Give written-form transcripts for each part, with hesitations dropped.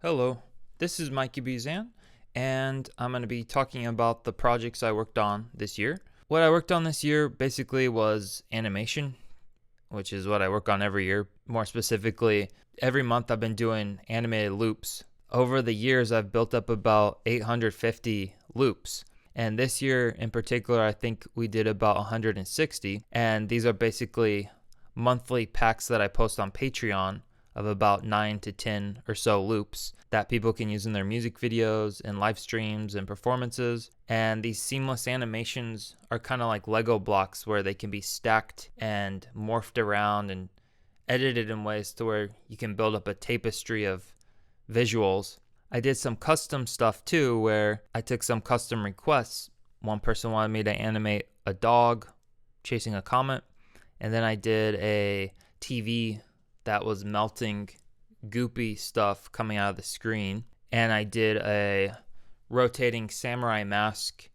Hello, this is Mikey Bizan, and I'm going to be talking about the projects I worked on this year. What I worked on this year basically was animation, which is what I work on every year. More specifically, every month I've been doing animated loops. Over the years, I've built up about 850 loops. And this year in particular, I think we did about 160. And these are basically monthly packs that I post on Patreon of about 9 to 10 or so loops that people can use in their music videos and live streams and performances. And these seamless animations are kind of like Lego blocks where they can be stacked and morphed around and edited in ways to where you can build up a tapestry of visuals. I did some custom stuff too, where I took some custom requests. One person wanted me to animate a dog chasing a comet, and then I did a TV that was melting goopy stuff coming out of the screen, and I did a rotating samurai mask.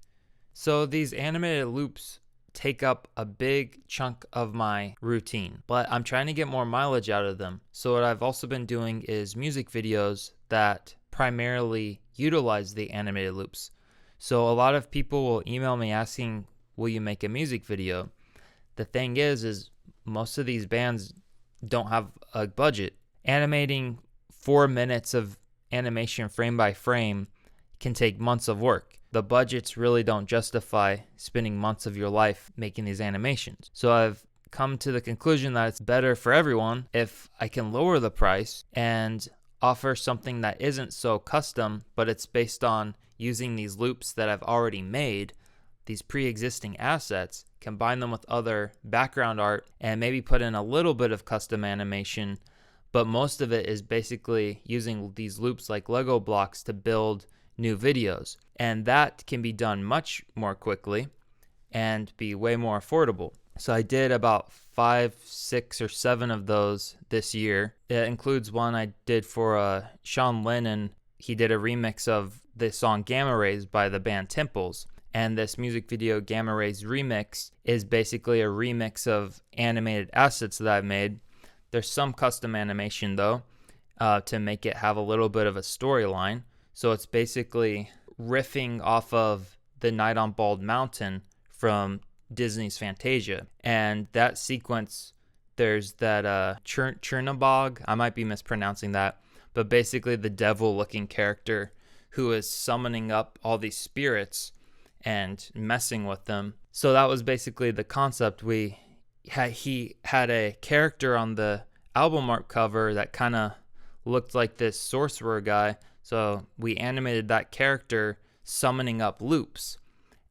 So these animated loops take up a big chunk of my routine, but I'm trying to get more mileage out of them. So what I've also been doing is music videos that primarily utilize the animated loops. So a lot of people will email me asking, will you make a music video? The thing is most of these bands don't have a budget. Animating 4 minutes of animation frame by frame can take months of work. The budgets really don't justify spending months of your life making these animations. So I've come to the conclusion that it's better for everyone if I can lower the price and offer something that isn't so custom, but it's based on using these loops that I've already made, these pre-existing assets, combine them with other background art, and maybe put in a little bit of custom animation, but most of it is basically using these loops like Lego blocks to build new videos. And that can be done much more quickly and be way more affordable. So I did about 5, 6, or 7 of those this year. It includes one I did for Sean Lennon. He did a remix of the song Gamma Rays by the band Temples. And this music video, Gamma Rays Remix, is basically a remix of animated assets that I've made. There's some custom animation, though, to make it have a little bit of a storyline. So it's basically riffing off of the Night on Bald Mountain from Disney's Fantasia. And that sequence, there's that Chernabog, I might be mispronouncing that, but basically the devil-looking character who is summoning up all these spirits and messing with them. So that was basically the concept. He had a character on the album art cover that kind of looked like this sorcerer guy. So we animated that character summoning up loops.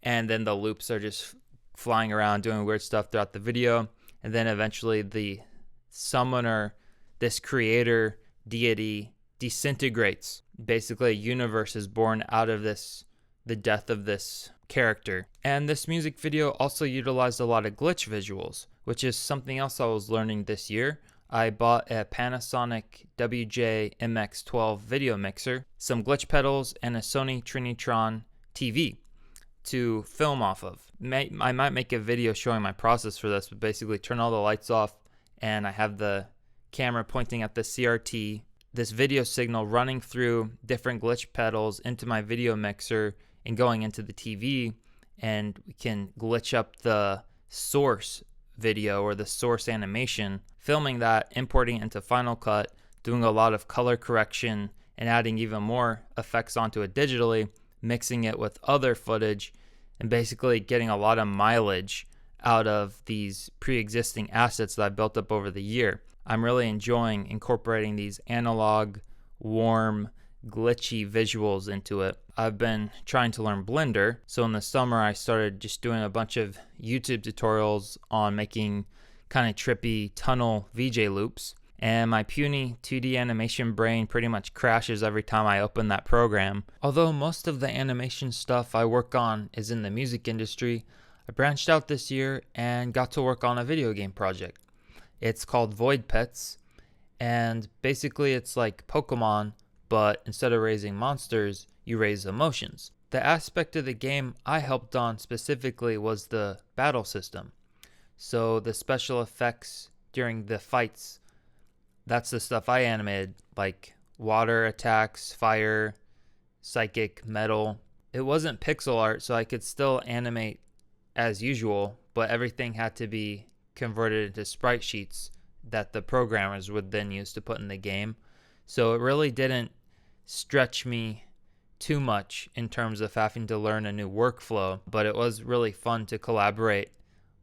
And then the loops are just flying around doing weird stuff throughout the video. And then eventually the summoner, this creator deity, disintegrates. Basically a universe is born out of the death of this character. And this music video also utilized a lot of glitch visuals, which is something else I was learning this year. I bought a Panasonic WJ-MX12 video mixer, some glitch pedals, and a Sony Trinitron TV to film off of. I might make a video showing my process for this, but basically turn all the lights off and I have the camera pointing at the CRT, this video signal running through different glitch pedals into my video mixer and going into the TV, and we can glitch up the source video or the source animation, filming that, importing it into Final Cut, doing a lot of color correction and adding even more effects onto it digitally, mixing it with other footage, and basically getting a lot of mileage out of these pre-existing assets that I built up over the year. I'm really enjoying incorporating these analog, warm, glitchy visuals into it. I've been trying to learn Blender, so in the summer I started just doing a bunch of YouTube tutorials on making kind of trippy tunnel VJ loops, and my puny 2D animation brain pretty much crashes every time I open that program. Although most of the animation stuff I work on is in the music industry, I branched out this year and got to work on a video game project. It's called Void Pets, and basically it's like Pokemon, but instead of raising monsters, you raise emotions. The aspect of the game I helped on specifically was the battle system. So the special effects during the fights, that's the stuff I animated, like water attacks, fire, psychic, metal. It wasn't pixel art, so I could still animate as usual, but everything had to be converted into sprite sheets that the programmers would then use to put in the game. So it really didn't stretch me too much in terms of having to learn a new workflow, but it was really fun to collaborate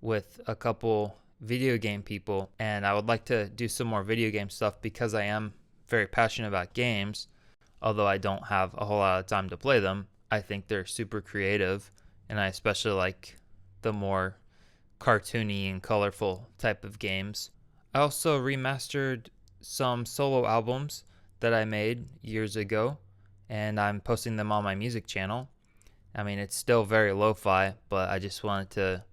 with a couple video game people, and I would like to do some more video game stuff because I am very passionate about games. Although I don't have a whole lot of time to play them, I think they're super creative, and I especially like the more cartoony and colorful type of games. I also remastered some solo albums that I made years ago, and I'm posting them on my music channel. I mean, it's still very lo-fi, but I just wanted to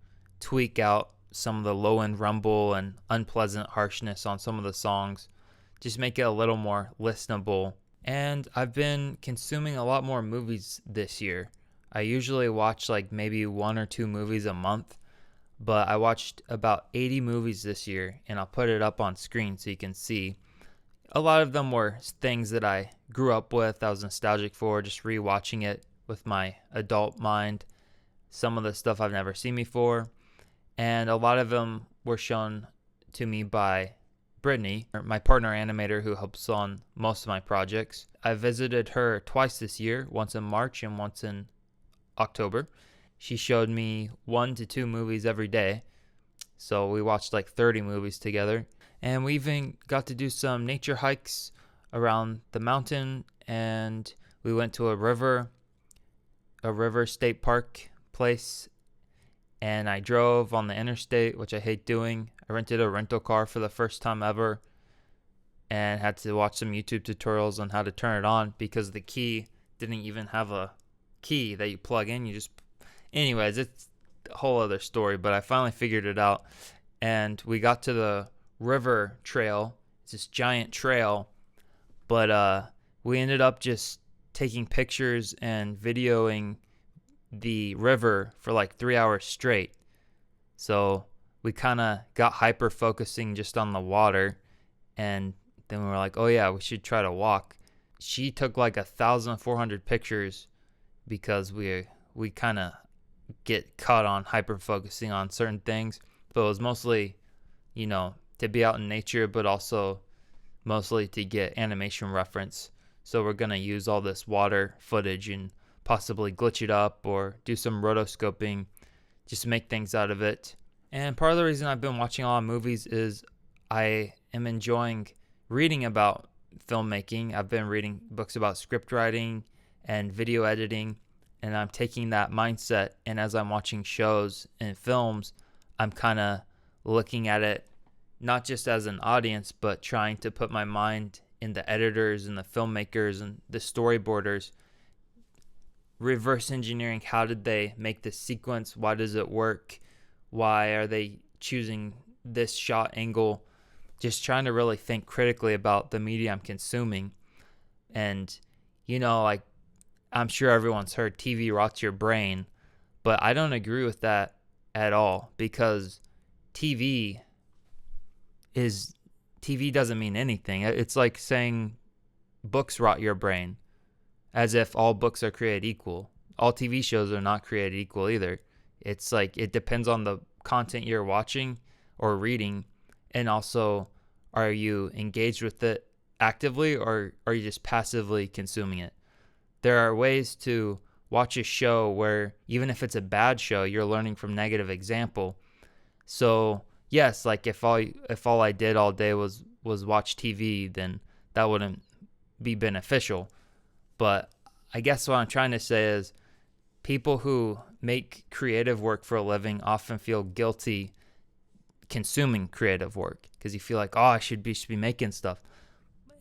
tweak out some of the low-end rumble and unpleasant harshness on some of the songs, just make it a little more listenable. And I've been consuming a lot more movies this year. I usually watch like maybe 1 or 2 movies a month, but I watched about 80 movies this year, and I'll put it up on screen so you can see. A lot of them were things that I grew up with, I was nostalgic for, just rewatching it with my adult mind. Some of the stuff I've never seen before, and a lot of them were shown to me by Brittany, my partner animator who helps on most of my projects. I visited her twice this year, once in March and once in October. She showed me 1 to 2 movies every day, so we watched like 30 movies together. And we even got to do some nature hikes around the mountain, and we went to a river state park place, and I drove on the interstate, which I hate doing. I rented a rental car for the first time ever and had to watch some YouTube tutorials on how to turn it on because the key didn't even have a key that you plug in. Anyways, it's a whole other story, but I finally figured it out. And we got to the river trail. It's this giant trail, but we ended up just taking pictures and videoing the river for like 3 hours straight. So we kind of got hyper focusing just on the water, and then we were like, oh yeah, we should try to walk. She took like 1,400 pictures because we kind of get caught on hyper focusing on certain things, but it was mostly, to be out in nature, but also mostly to get animation reference. So we're going to use all this water footage and possibly glitch it up or do some rotoscoping, just make things out of it. And part of the reason I've been watching a lot of movies is I am enjoying reading about filmmaking. I've been reading books about script writing and video editing, and I'm taking that mindset, and as I'm watching shows and films, I'm kind of looking at it not just as an audience, but trying to put my mind in the editors and the filmmakers and the storyboarders, reverse engineering how did they make this sequence, why does it work, why are they choosing this shot angle, just trying to really think critically about the media I'm consuming. And like, I'm sure everyone's heard TV rots your brain, but I don't agree with that at all, because TV doesn't mean anything. It's like saying books rot your brain, as if all books are created equal. All TV shows are not created equal either. It's like it depends on the content you're watching or reading, and also, are you engaged with it actively or are you just passively consuming it? There are ways to watch a show where even if it's a bad show, you're learning from negative example. So yes, like if all I did all day was watch TV, then that wouldn't be beneficial. But I guess what I'm trying to say is people who make creative work for a living often feel guilty consuming creative work because you feel like, oh, I should be making stuff.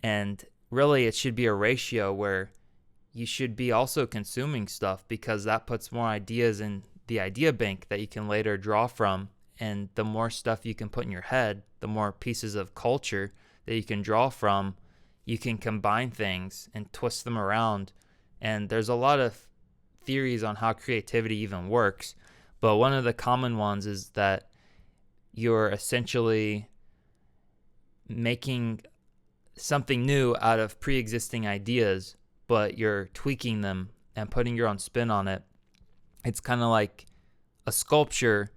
And really it should be a ratio where you should be also consuming stuff, because that puts more ideas in the idea bank that you can later draw from. And the more stuff you can put in your head, the more pieces of culture that you can draw from, you can combine things and twist them around. And there's a lot of theories on how creativity even works. But one of the common ones is that you're essentially making something new out of pre-existing ideas, but you're tweaking them and putting your own spin on it. It's kind of like a sculpture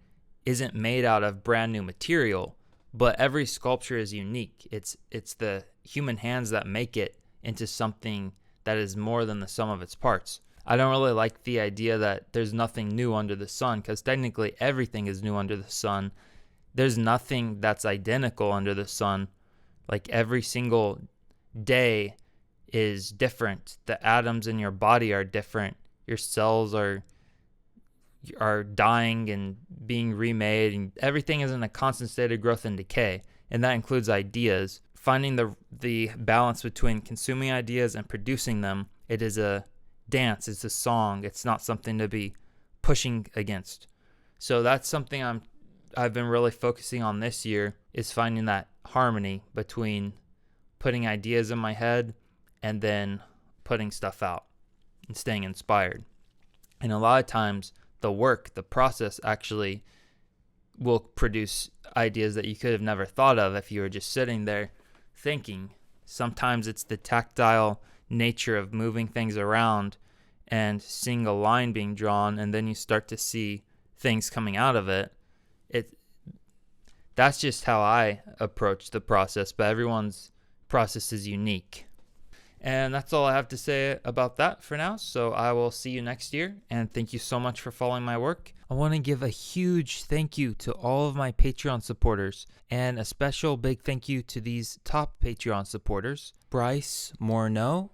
isn't made out of brand new material, but every sculpture is unique. It's the human hands that make it into something that is more than the sum of its parts. I don't really like the idea that there's nothing new under the sun, because technically everything is new under the sun. There's nothing that's identical under the sun. Like every single day is different. The atoms in your body are different. Your cells are dying and being remade, and everything is in a constant state of growth and decay, and that includes ideas. Finding the balance between consuming ideas and producing them, it is a dance, it's a song, it's not something to be pushing against. So that's something I've been really focusing on this year, is finding that harmony between putting ideas in my head and then putting stuff out and staying inspired. And a lot of times the process actually will produce ideas that you could have never thought of if you were just sitting there thinking. Sometimes it's the tactile nature of moving things around and seeing a line being drawn, and then you start to see things coming out of it. That's just how I approach the process, but everyone's process is unique. And that's all I have to say about that for now. So I will see you next year, and thank you so much for following my work. I want to give a huge thank you to all of my Patreon supporters, and a special big thank you to these top Patreon supporters: Bryce Morneau,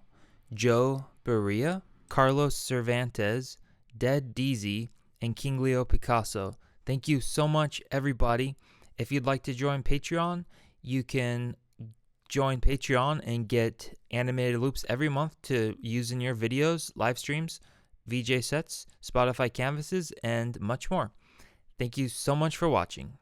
Joe Berea, Carlos Cervantes, Dead Deezy, and King Leo Picasso. Thank you so much, everybody. If you'd like to join Patreon, you can join Patreon and get animated loops every month to use in your videos, live streams, VJ sets, Spotify canvases, and much more. Thank you so much for watching.